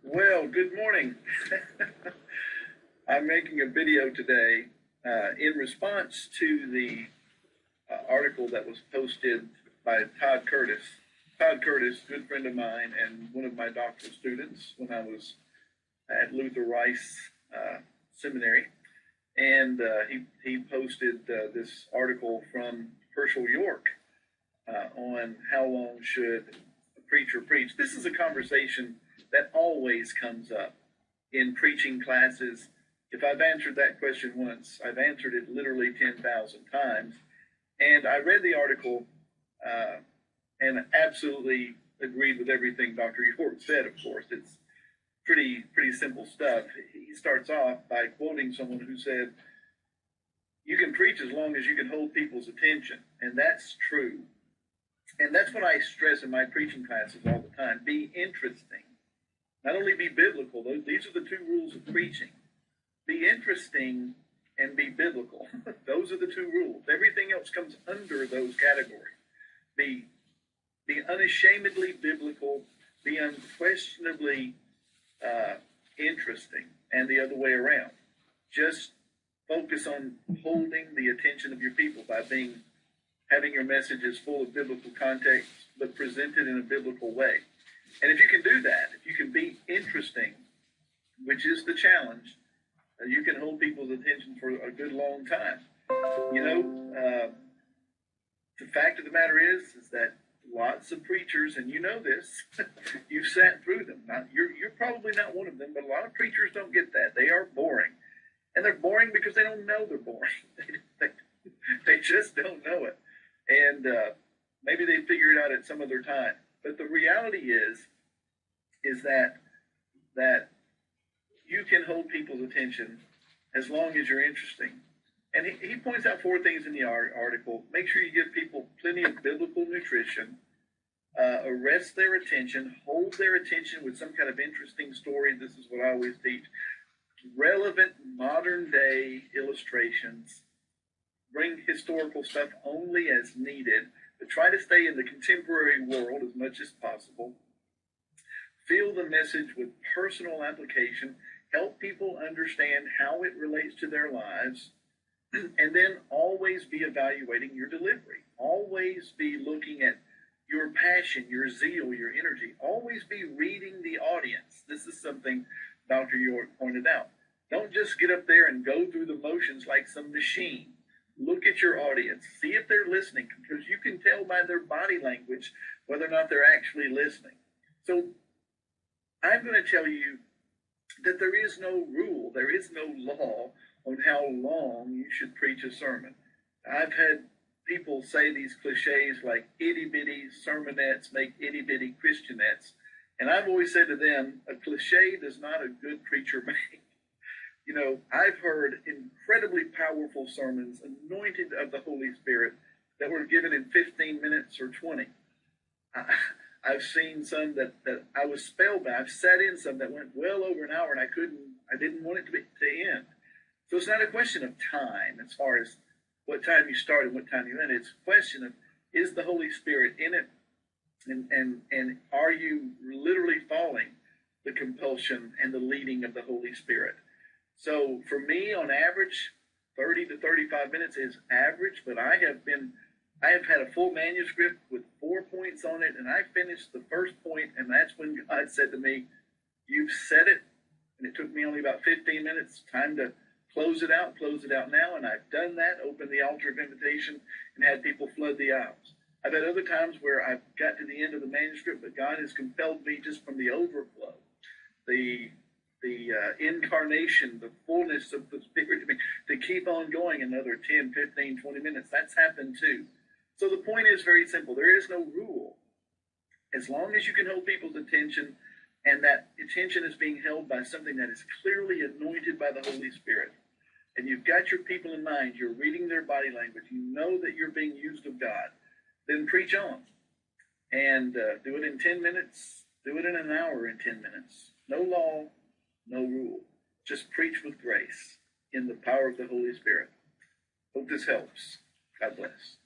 Well, good morning. I'm making a video today in response to the article that was posted by Todd Curtis. Todd Curtis, good friend of mine and one of my doctoral students when I was at Luther Rice Seminary. And he posted this article from Herschel York on how long should a preacher preach. This is a conversation that always comes up in preaching classes. If I've answered that question once, I've answered it literally 10,000 times. And I read the article and absolutely agreed with everything Dr. York said, of course. It's pretty simple stuff. He starts off by quoting someone who said, "You can preach as long as you can hold people's attention." And that's true. And that's what I stress in my preaching classes all the time. Be interesting. Not only be biblical, these are the two rules of preaching. Be interesting and be biblical. Those are the two rules. Everything else comes under those categories. Be unashamedly biblical, be unquestionably interesting, and the other way around. Just focus on holding the attention of your people by having your messages full of biblical context, but presented in a biblical way. And if you can do that, if you can be interesting, which is the challenge, you can hold people's attention for a good long time. You know, the fact of the matter is that lots of preachers, and you know this, you've sat through them. Now, you're probably not one of them, but a lot of preachers don't get that. They are boring. And they're boring because they don't know they're boring. They just don't know it. And maybe they figure it out at some other time. But the reality is that you can hold people's attention as long as you're interesting. And he points out 4 things in the article. Make sure you give people plenty of biblical nutrition, arrest their attention, hold their attention with some kind of interesting story. This is what I always teach. Relevant modern day illustrations. Bring historical stuff only as needed, but try to stay in the contemporary world as much as possible. Fill the message with personal application. Help people understand how it relates to their lives. And then always be evaluating your delivery. Always be looking at your passion, your zeal, your energy. Always be reading the audience. This is something Dr. York pointed out. Don't just get up there and go through the motions like some machine. Look at your audience. See if they're listening, because you can tell by their body language whether or not they're actually listening. So I'm going to tell you that there is no rule, there is no law on how long you should preach a sermon. I've had people say these cliches like itty-bitty sermonettes make itty-bitty Christianettes. And I've always said to them, a cliche does not a good preacher make. You know, I've heard incredibly powerful sermons, anointed of the Holy Spirit, that were given in 15 minutes or 20. I've seen some that I was spellbound. I've sat in some that went well over an hour, and I didn't want it to end. So it's not a question of time as far as what time you start and what time you end. It's a question of, is the Holy Spirit in it? And are you literally following the compulsion and the leading of the Holy Spirit? So for me, on average, 30 to 35 minutes is average, but I have had a full manuscript with 4 points on it, and I finished the first point, and that's when God said to me, "You've said it," and it took me only about 15 minutes. Time to close it out now, and I've done that, opened the altar of invitation, and had people flood the aisles. I've had other times where I've got to the end of the manuscript, but God has compelled me just from the overflow, the incarnation, the fullness of the Spirit to keep on going another 10, 15, 20 minutes. That's happened too. So the point is very simple. There is no rule. As long as you can hold people's attention, and that attention is being held by something that is clearly anointed by the Holy Spirit, and you've got your people in mind, you're reading their body language, you know that you're being used of God, then preach on. And do it in 10 minutes, do it in an hour in 10 minutes. No law, no rule. Just preach with grace in the power of the Holy Spirit. Hope this helps. God bless.